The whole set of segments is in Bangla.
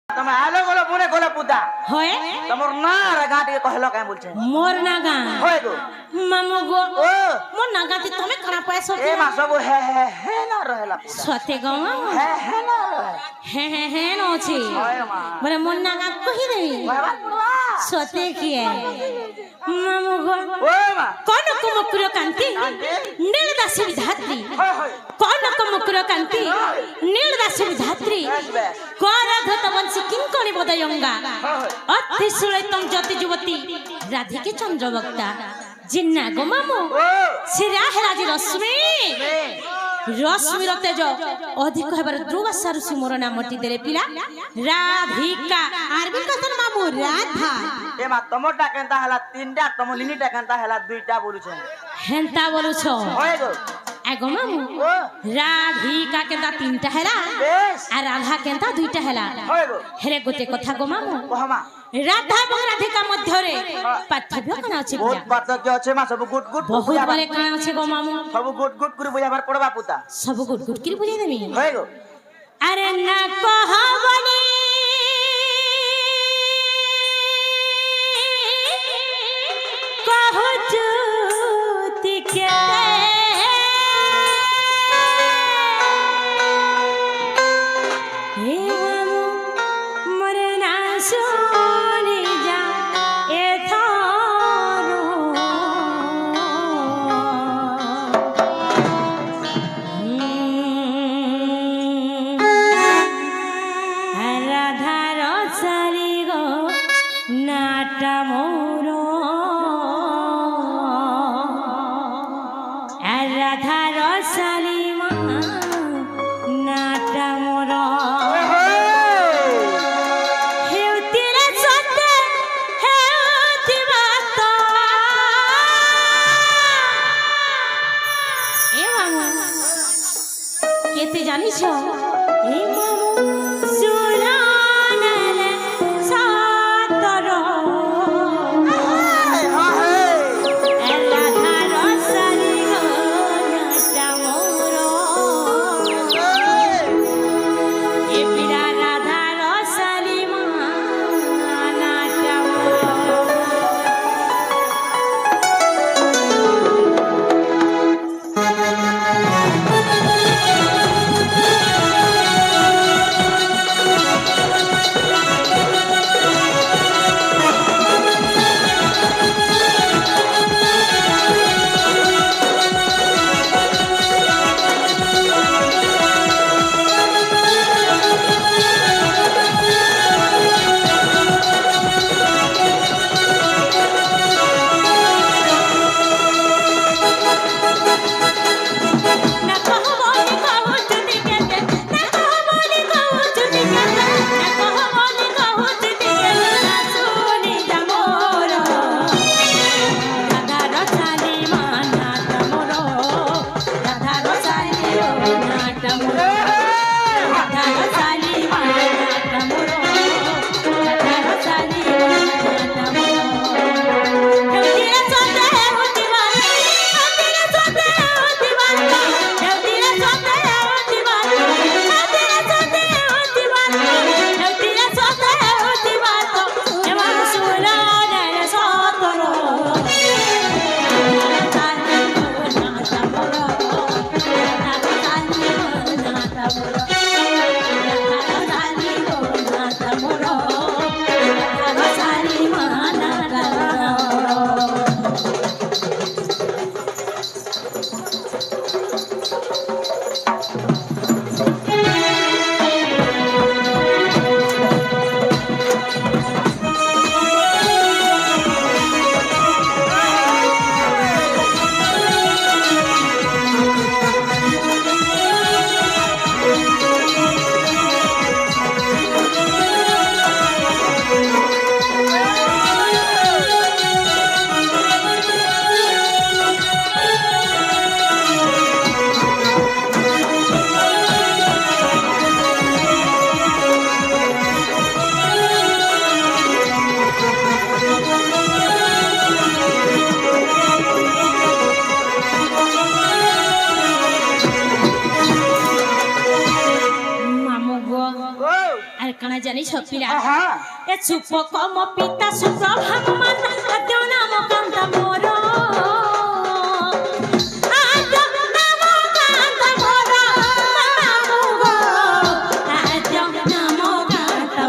তুমি আলো গলো মনে গলো পুতা হয় তোমার না রে গাঁটি কহলো কাই বলছে মোর না গা হয় গো মামু গো ও মোর না গাতি তুমি কানা পয়সা এ মা সব হে হে হে না রহেলা পুতা সতে গো মামু হে হে না রহে হে হে হে নছি হয় মা বলে মোর না গা কহি দেবি বাবা পুরা সতে কি মামু গো ও মা কোন কুমকুর কান্তি কান্তি? নীল দাসী বিধাত্রী হয় হয় কোন কুমকুর কান্তি নীল দাসী বিধাত্রী বেশ বেশ করধত বংশী কিঙ্কণী বদয়ঙ্গা হয় হয় অতি সুলৈতং জ্যোতি যুবতী রাধিকে চন্দ্রবক্তা জিন্না গো মামু ও সিরা হেরাজি রশ্মি নে রশ্মির তেজ অধিক হেবার ধ্রুবাসা ঋষি মোর নামটি দেলে পিলা রাধিকা আরবি কথা মামু রাধা এ মা তোমারটা কেনতা হেলা তিনটা তোমার লিনিটা কেনতা হেলা দুইটা বলুছে হেন্তা বলুছ হয় গো এগো মামু ও রাধিকা কেনতা তিনটা হেলা বেশ আর রাধা কেনতা দুইটা হেলা হয় গো হেরে গোটে কথা গো মামু কহমা রাধা এবং রাধিকা মধ্যরে পার্থক্য কানা আছে বহুত পার্থক্য আছে মা সব গুট গুট বহুত বলে কানা আছে গো মামু সব গুট গুট করে বুঝাবার পড়বা পুতা সব গুট গুট করে বুঝাই দেবি হয় গো আরে না কহবনি কহচুতি কেতে হে মামু মরে না শুনি যা এথর রাধার সারি গো নাটা মোর রাধার সারি মা নাটা মোর হেউতিরে সতে হেউতিবা তো এ মামু কেতে জানিস এই মামু সুরানালে সাতর জানিস পিলা হ্যাঁ এ চুপ কম পিতা সুপ্রভাব মান আদ্য নাম কান্তা মোর আদ্য নাম কান্তা মোর নামু গো আদ্য নাম কান্তা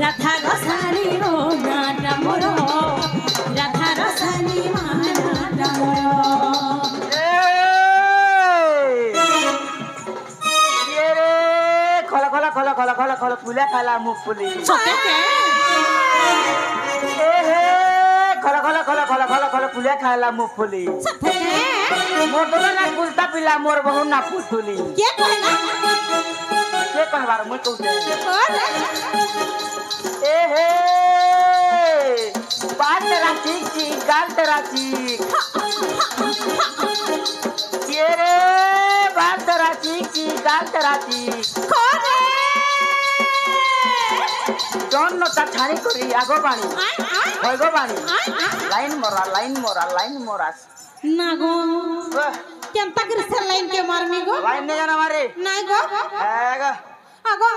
রাধা রসানি রো নাটা মোর রাধা রসানি মানাটা মোর খোলা খোলা খোলা খোলা খোলা খোলা ফুলে খালা মুখ ফুলি সত্যকে খোলা খোলা খোলা খোলা খোলা খোলা ফুলে খালা মুখ ফুলি সত্যকে মোর তো না কুলতা পিলা মোর বহু না ফুলি কে কয় না কে কহবার মুই কইতে ওরে बात तेरा ठीक ठीक गाल तेरा ठीक ये रे बात तेरा ठीक ठीक गाल तेरा ठीक কোরে जौन नता ठानी करी आगो बाणी আই আই होइगो बाणी আই लाइन मोरा लाइन मोरा না গো কেনতা করে লাইন কে মারমি গো लाइन नहीं जाना मारे নাই গো हैगा আগো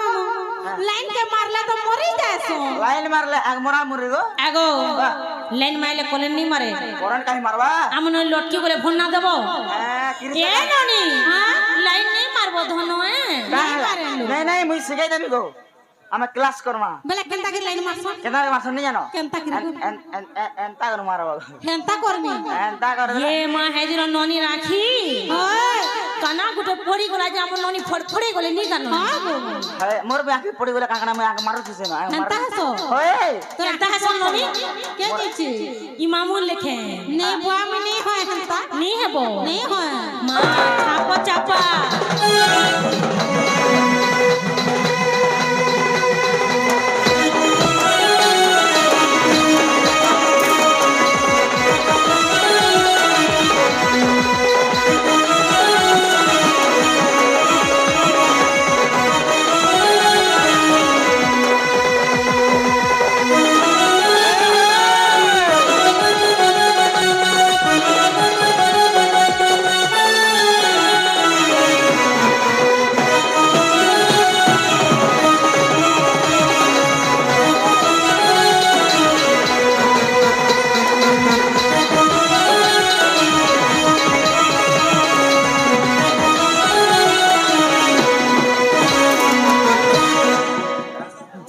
লাইন কে মারলে তো মরি যায়ছো लाइन मार ले आग मोरा मुरी गो আগো লাইন মাইলে কোলে নি মারে कोरन काहे मारवा আমন লটকি করে ফোন না দেব किरी এ ননি লাইন নেই মারবো ধন नहीं नहीं मुई सिखाई देबी गो हमें क्लास करमा বলে কেনতা করে লাইন মারছো केना मारसन नहीं जानो কেনতা করে एंता कर मारवा হেনতা করমি एंता कर এ মা হেজির ননি রাখি ওই কানা গুটে পড়ি গলা যে আমন ননি ফড়ফড়ে গলে নি জানো है मोर पे आके पड़ी बोले काकना मैं आके मारू छे ना হেনতা হাসো ओए তোর হেনতা হাসো ননি কে নিছি ইমামুল লেখে নে বুয়া মনি হয় হেনতা নি হেবো নি হয় মা চাপা চাপা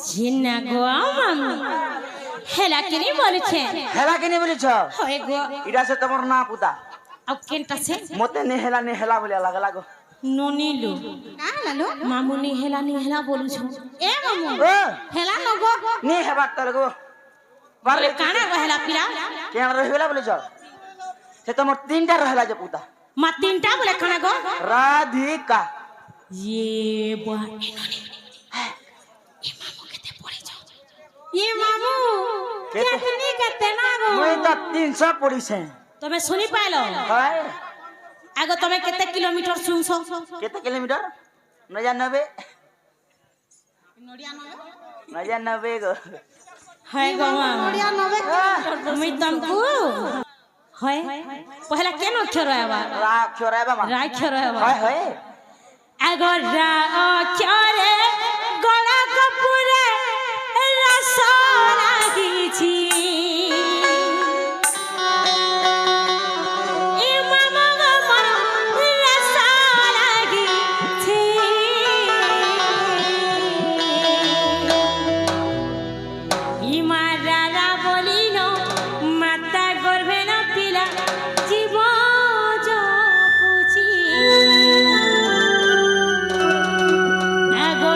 ঝিনা গো মামি হেলা কিনি বলেছে हेला के नहीं बोली छ হয় গো इडा से तमर ना पुता আও কেনটা সে मोते ने हेला बोले अलग अलग ননিলু কা লালো মামুনি হেলা বলুছো এ মামু ओ হেলা লগো नी हेबा तल गो বলে কানা গো হেলা পিলা के रहला बोले छ से तमर तीनटा रहला जे पुता মা তিনটা বলে কানা গো राधिका ये बुआ ये मामू केते? कितनी कहते ना गो मुई तो 300 पड़ी से तमे सुनी पाइलो हाय आगो तमे केते किलोमीटर सुनसो केते किलोमीटर 99 99 गो है गो मामू मैं तुमको है पहला केन अक्षर आवा रा छोराबा मा रा अक्षर आवा हाय हाय आगो रा अक्षर गड़ा कपूरे रसोला गीची আগো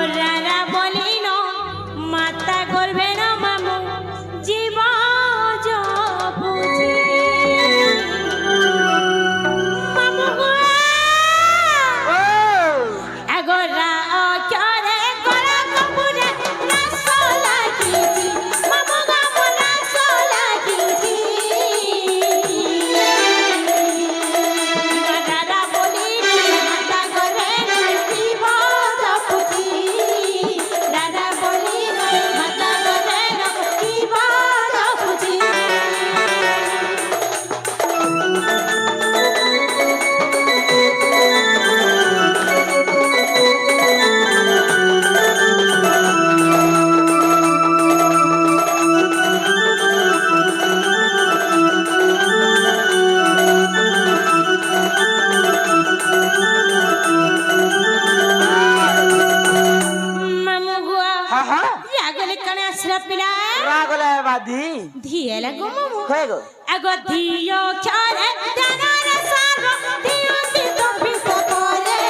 ধিয়ে লাগো মামু হয়ে গো আগো ধিও ছাড়ে জানার সার ধিও দিতো পিতো করে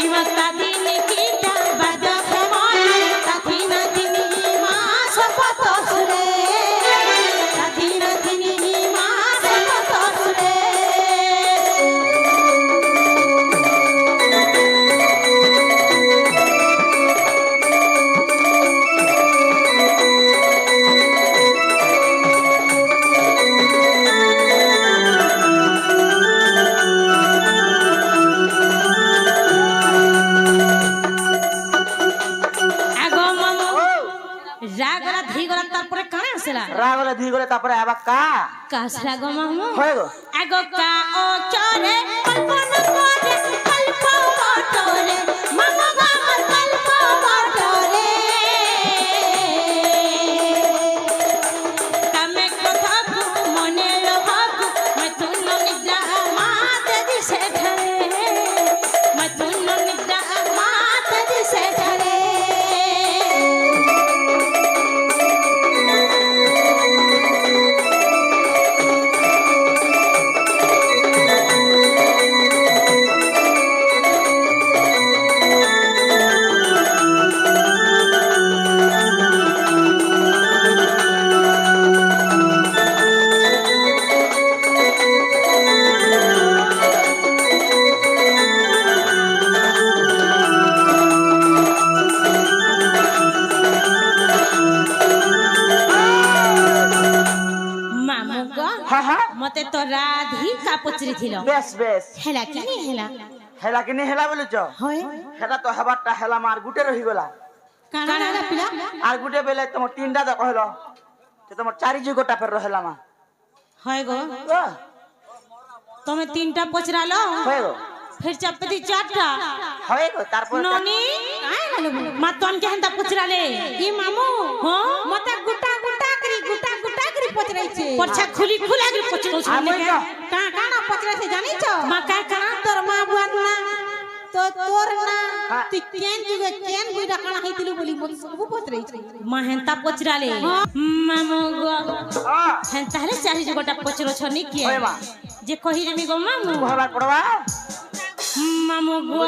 ইমা তাদিন কিটা বাজা ফেমন তাদিন দিনি মা সপত সুরে তাদিন দিনি মা সপত সুরে রাগলে ধি গলে তারপরে আবার কা কাসরা গো মামু হয়ে গো আগো কা ও চরে কল্পনা করে কল্প বটরে মামা বাবার কল্প বটরে কামে কথা মনে লোভাব মতুন নিদ্রা মাত দিশে ঠরে মতুন নিদ্রা মাত দিশে ঠরে মতে তো রাধিকা পচরি ছিল বেশ বেশ হেলা কি নি হেলা হেলা কিনি হেলা বলেছ হয় হেলা তো হেবারটা হেলা মার গুটে রহি গলা কানা না পিলা আর গুটে বেলে তোমার তিনটা দেখ হলো যে তোমার চারি যুগটা ফের রহিলা মা হয় গো তুমি তিনটা পচরালো হয় গো फिर चपती चारटा হয় গো তারপর नोनी काय गलो मा तोन के हंता पुछराले ई मामू हो मते गुटा करी पचराई छे परछा खुली खुला के पचरो छे का ना पचरा से जानी छ मा का तोर मा बुआ ना तो तोर ना तू केन जुगे केन बुइडा काना हैतिलु बोली सब पचराई छे मा हंता पचराले मामू गो हंता हले चारि जुगटा पचरो छनी के होय मा जे कहि रे मी गो मामू कहबार पड़वा मामू गो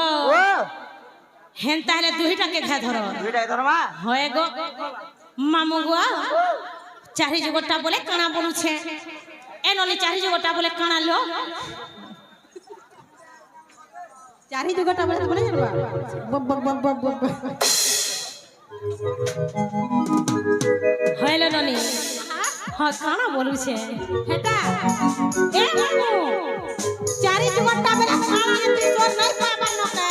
हेन ताहले दुहिटा के घा धरो दुहिटा के धरमा होय गो मामू गो चारि जुगटा बोले काना बोलु छे ए नली चारि जुगटा बोले काना लो चारि जुगटा बोले जरबा बब हेलो ननी हां काना बोलु छे हेटा ए मामू चारि जुगटा बोले काना ने तोर नहीं पाबा नके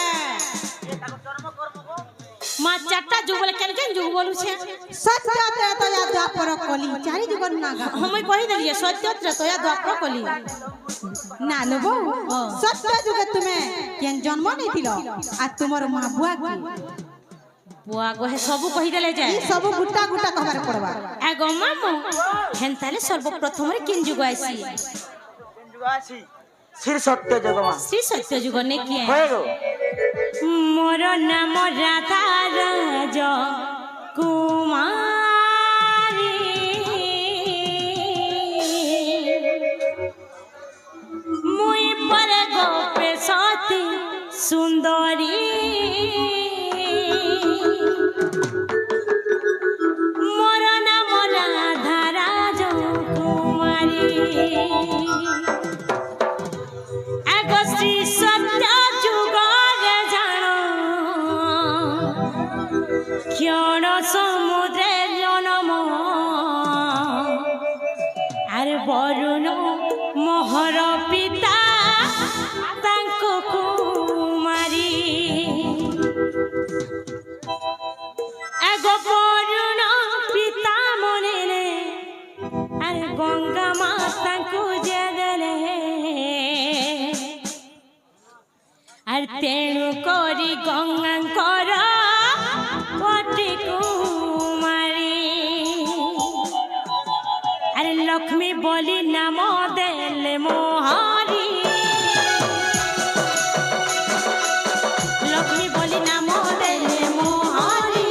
मा चारटा जुग बोले केन जुग बोलु छे सत्यत्र तो या द्वापर कली चारि जुग नागा हम कहि देलिए सत्यत्र तो या द्वापर कली ना लेबो सत्य जुग तुमे केन जन्म नै थिलो आ तुमर मा बुआ की बुआ गो हे सब कहि देले जाय ई सब गुटा कहबार पड़बा आ गो मामू हेनताले सर्वप्रथम रे केन जुग आसी श्री सत्य जुग मा श्री सत्य जुग ने की होय गो मोर नाम राधा राज कुमारी मुई पर गोपे सती सुंदरी मोर नाम राधा राज कुमारी आगो श्री सत्य क्षण समुद्रे जनम आर वरुण मोहर पिता तांको कुमारी आगो वरुण पिता मने आर गंगा माता को जगले आर तेणु करी गंगांकर पटी कुमारी अरे लक्ष्मी बोली नाम देले मोहारी लक्ष्मी बोली नाम देले मोहारी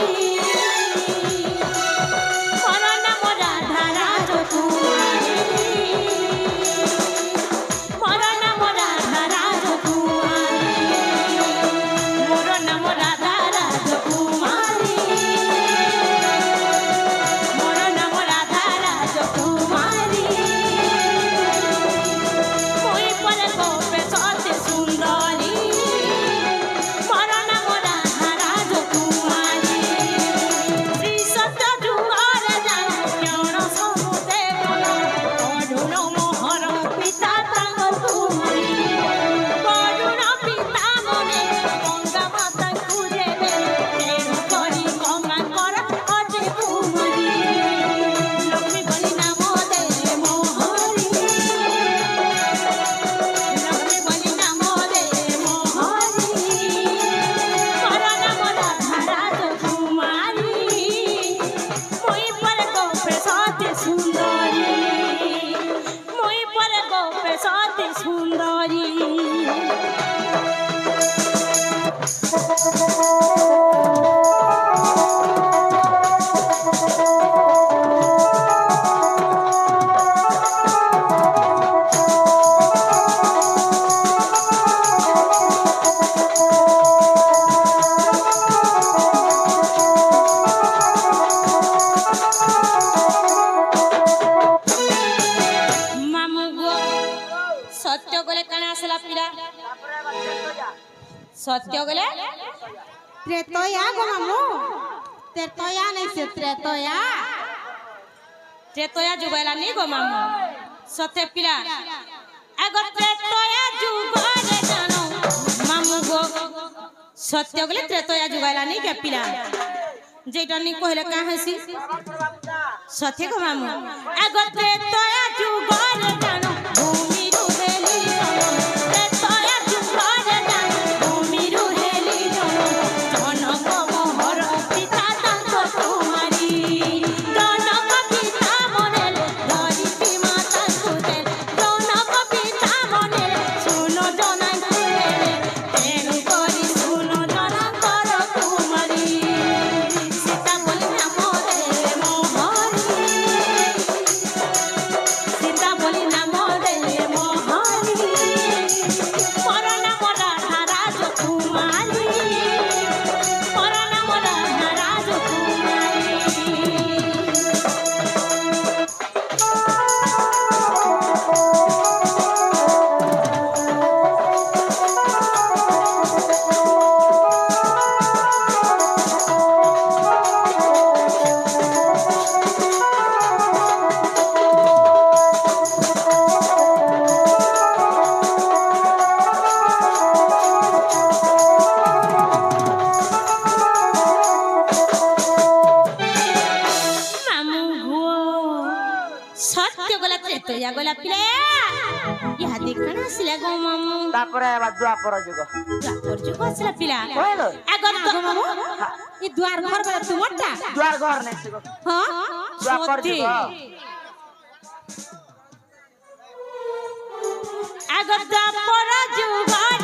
সত্য গলে ত্রেতয়া গো মামু ত্রেতয়া নাই সে ত্রেতয়া ত্রেতয়া যুগলা নি গো মামু সতে পিলা আগো ত্রেতয়া যুগলে জানো মামু গো সত্য গলে ত্রেতয়া যুগলা নি কে পিলা যেটা নি কইলে কা হাসি সতে গো মামু আগো ত্রেতয়া যুগলে জানো ভূমি রুহেলি জানো ত্রেতয়া যুগলে জানো ভূমি রুহেলি জানো জনক মোহর পিতা তাঙ্ক কুমারী জনক পিতা মনেলে ধরিত্রী মাতা কুদেল জনক পিতা মনেলে শুনো জনাই কুদেলে তেণু করি শুনো জনকর কুমারী সীতা বলি নাম দেলে মোহনী সীতা বলি নাম দেলে মোহনী মোর নাম রাধা রাজকুমারী মোর নাম রাধা রাজকুমারী মামু গো সত্য গলা ত্রেতয়া গলা পিলা ইহা দেখনা আসলে গো মামু তারপরে এবার দ্বাপর যুগ দ্বাপর যুগ আসলে পিলা হইল আগর তো মামু ই দ্বার ঘর বলে তোমারটা দ্বার ঘর নেই গো হ্যাঁ দ্বাপর যুগ আগর দ্বাপর যুগ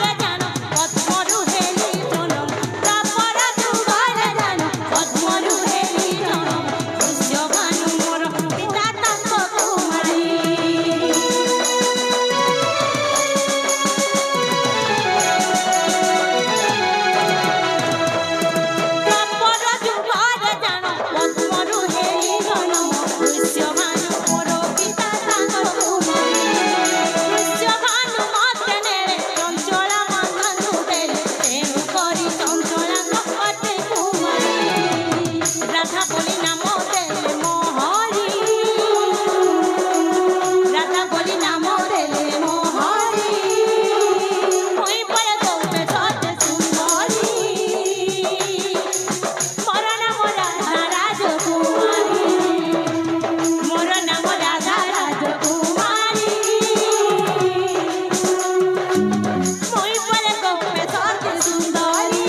রে জানো পদ্মরু হেলি জনম দ্বাপর যুগ রে জানো পদ্মরু হেলি জনম সূর্যভানু মোর পিতা তাঙ্ক কুমারী দ্বাপর যুগ রে জানো পদ্মরু হেলি জনম সূর্যভানু মোর পিতা তাঙ্ক কুমারী সূর্যভানু মতে নেড়ে চঞ্চলা মাথানু দেলে তেণু করি চঞ্চলাঙ্গ অটে কুমারী রাধা বলি নাম দেলে মোহনী রাধা বলি নাম দেলে মোহনী ওই পরে গৌবে সতে সুন্দরী মোর নাম রাধা রাজকুমারী মোর নাম রাধা রাজকুমারী মই পরে গৌবে সতে সুন্দরী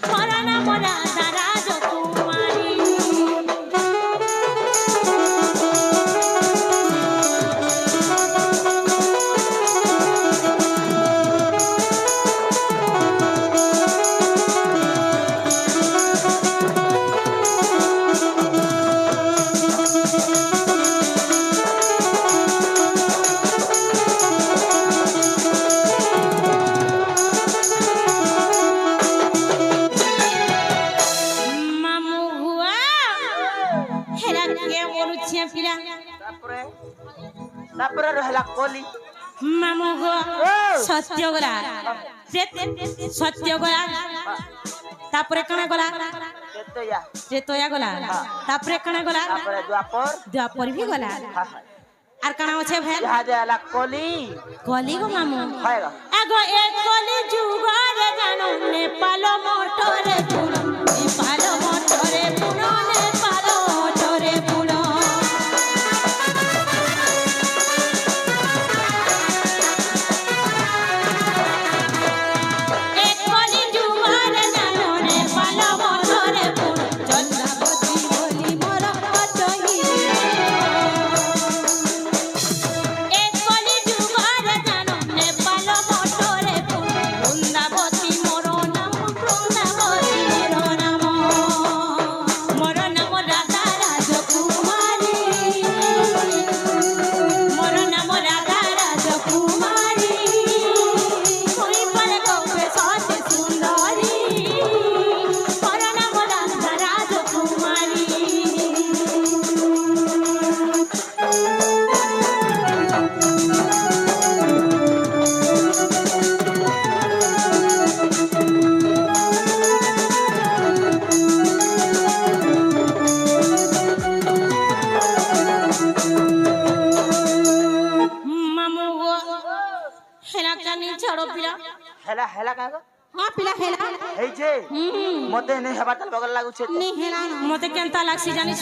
মোর নাম রাধা রাজকুমারী মামু হুয়া হেরা কে বলুছে পিলা তারপরে তারপরে রহলা কলি মামু গো সত্য গলা সত্য গলা তারপরে কানা গলা তেতয়া ত্রেতয়া গলা তারপরে কানা গলা তারপরে দ্বাপর দ্বাপর ভি গলা আর কানা আছে ভাই ইহা দেলা কলি কলি গো মামু হয়গা আগো এ কলি যুগ রে জানো নেপাল মোটরে পুনো নেপাল মোটরে পুনো নেপাল মোটরে পুনো এ কলি যুগ রে জানো নেপাল মোটরে পুনো চন্দ্রাবতী বলি মোর অটহি এ কলি যুগ রে জানো নেপাল মোটরে পুনো বৃন্দাবতী মোর নাম বৃন্দাবতী মোর নাম হেলা কাগো हां पिला हेला এই যে মতে নে হেবা তাল বগল লাগুছে नहीं हेला মতে কেনতা লাগছি জানি